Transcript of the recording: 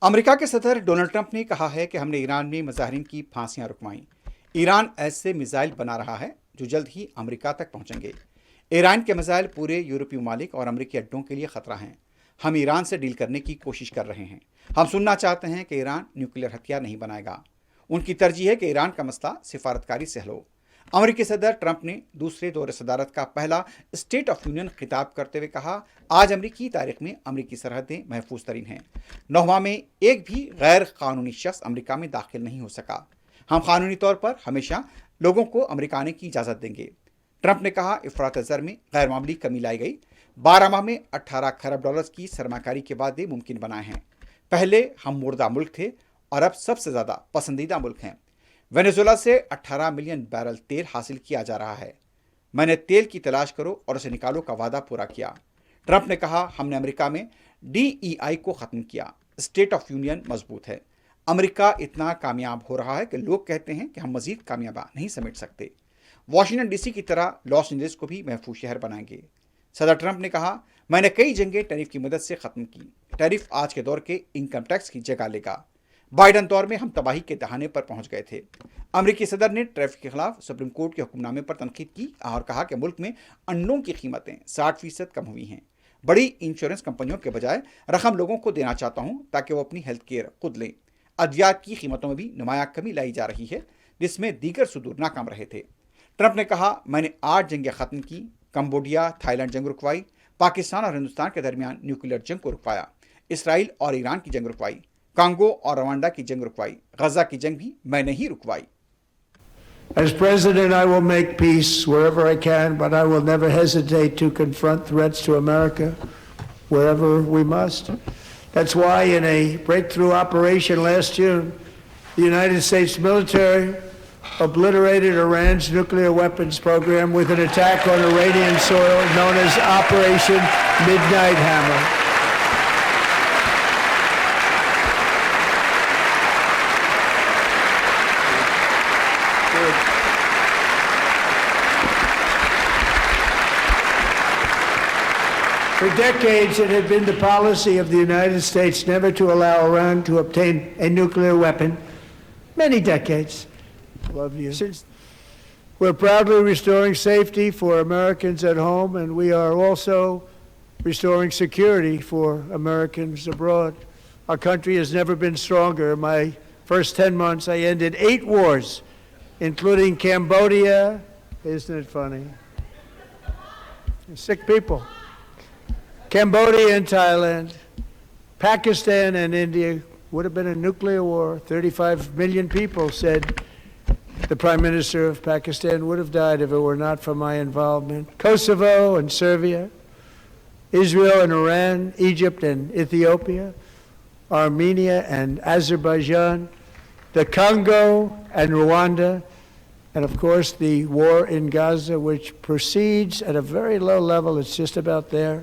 امریکہ کے صدر Donald Trump نے کہا ہے کہ ہم نے ایران میں مظاہرین کی پھانسیاں رکوائیں۔ ایران ایسے میزائل بنا رہا ہے جو جلد ہی امریکہ تک پہنچیں گے۔ ایران کے میزائل پورے یورپی ممالک اور امریکی اڈوں کے لیے خطرہ ہیں۔ ہم ایران سے ڈیل کرنے کی کوشش کر رہے ہیں۔ ہم سننا چاہتے ہیں کہ ایران نیوکلیئر ہتھیار نہیں بنائے گا۔ ان کی ترجیح ہے کہ ایران کا مسئلہ سفارتکاری سے حل ہو۔ امریکی صدر ٹرمپ نے دوسرے دور صدارت کا پہلا اسٹیٹ آف یونین خطاب کرتے ہوئے کہا، آج امریکی تاریخ میں امریکی سرحدیں محفوظ ترین ہیں۔ 9 ماہ میں ایک بھی غیر قانونی شخص امریکہ میں داخل نہیں ہو سکا۔ ہم قانونی طور پر ہمیشہ لوگوں کو امریکہ آنے کی اجازت دیں گے۔ ٹرمپ نے کہا، افراط زر میں غیر معمولی کمی لائی گئی۔ 12 ماہ میں 18 کھرب ڈالرز کی سرمایہ کاری کے بعد یہ ممکن بنا ہے۔ پہلے ہم مردہ ملک تھے اور اب سب سے زیادہ پسندیدہ ملک ہیں۔ وینیزویلا سے 18 ملین بیرل تیل حاصل کیا جا رہا ہے۔ میں نے تیل کی تلاش کرو اور اسے نکالو کا وعدہ پورا کیا۔ ٹرمپ نے کہا، ہم نے امریکہ میں DEI کو ختم کیا۔ اسٹیٹ آف یونین مضبوط ہے۔ امریکہ اتنا کامیاب ہو رہا ہے کہ لوگ کہتے ہیں کہ ہم مزید کامیابی نہیں سمیٹ سکتے۔ واشنگٹن DC کی طرح لاس اینجلس کو بھی محفوظ شہر بنائیں گے۔ صدر ٹرمپ نے کہا، میں نے کئی جنگیں ٹیرف کی مدد سے ختم کی۔ ٹیرف آج کے دور کے انکم ٹیکس کی جگہ لے گا۔ بائیڈن دور میں ہم تباہی کے دہانے پر پہنچ گئے تھے۔ امریکی صدر نے ٹیرف کے خلاف سپریم کورٹ کے حکم نامے پر تنقید کی اور کہا کہ ملک میں انڈوں کی قیمتیں 60% کم ہوئی ہیں۔ بڑی انشورنس کمپنیوں کے بجائے رقم لوگوں کو دینا چاہتا ہوں تاکہ وہ اپنی ہیلتھ کیئر خود لیں۔ ادویات کی قیمتوں میں بھی نمایاں کمی لائی جا رہی ہے، جس میں دیگر صدور ناکام رہے تھے۔ ٹرمپ نے کہا، میں نے 8 جنگیں ختم کی۔ کمبوڈیا، تھائی لینڈ جنگ رکوائی۔ پاکستان اور ہندوستان کے درمیان نیوکلیئر جنگ کو رکوایا۔ اسرائیل اور ایران کی جنگ رکوائی۔ کانگو اور روانڈا کی جنگ رکوائی۔ غزہ کی جنگ بھی میں نے ہی رکوائی۔ As president, I will make peace wherever I can, but I will never hesitate to confront threats to America wherever we must. That's why in a breakthrough operation last June, the United States military obliterated Iran's nuclear weapons program with an attack on Iranian soil known as Operation Midnight Hammer. For decades, it had been the policy of the United States never to allow Iran to obtain a nuclear weapon. Many decades. Love you. We're proudly restoring safety for Americans at home, and we are also restoring security for Americans abroad. Our country has never been stronger. In my first 10 months, I ended 8 wars, including Cambodia. Isn't it funny? Sick people. Cambodia and Thailand, Pakistan and India would have been a nuclear war. 35 million people said the Prime Minister of Pakistan would have died if it were not for my involvement. Kosovo and Serbia, Israel and Iran, Egypt and Ethiopia, Armenia and Azerbaijan, the Congo and Rwanda, and of course the war in Gaza, which proceeds at a very low level. It's just about there.